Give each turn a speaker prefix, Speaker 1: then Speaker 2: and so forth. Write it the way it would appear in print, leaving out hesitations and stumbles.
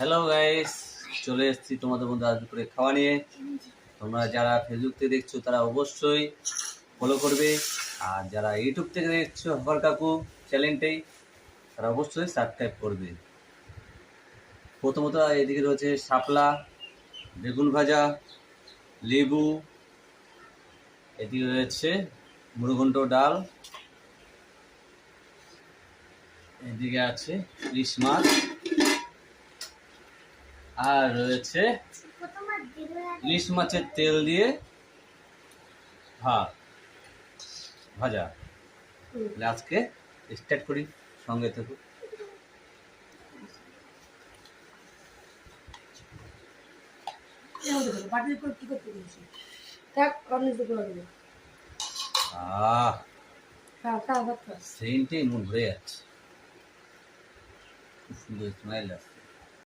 Speaker 1: Hello guys, চলে এসেছি তোমাদের বন্ধু আজ করে খাওয়া নিয়ে। তোমরা যারা ফেসবুক থেকে দেখছো তারা অবশ্যই ফলো করবে, আর যারা ইউটিউব থেকে দেখছো হকার কাকু চ্যানেলটাই তারা অবশ্যই সাবস্ক্রাইব করবে। প্রথমত এদিকে রয়েছে শাপলা, বেগুন ভাজা, লেবু, এদিকে রয়েছে মুড়ঘণ্ট ডাল, এদিকে আছে ইলিশ মাছ, আর রয়েছে ইলিশ মাছের তেল দিয়ে ভাত ভাজা। আজকে স্টার্ট করি, সঙ্গে থেকো। সেন্টেই মন ভরে যাচ্ছে, খুব সুন্দর স্মেল আসছে।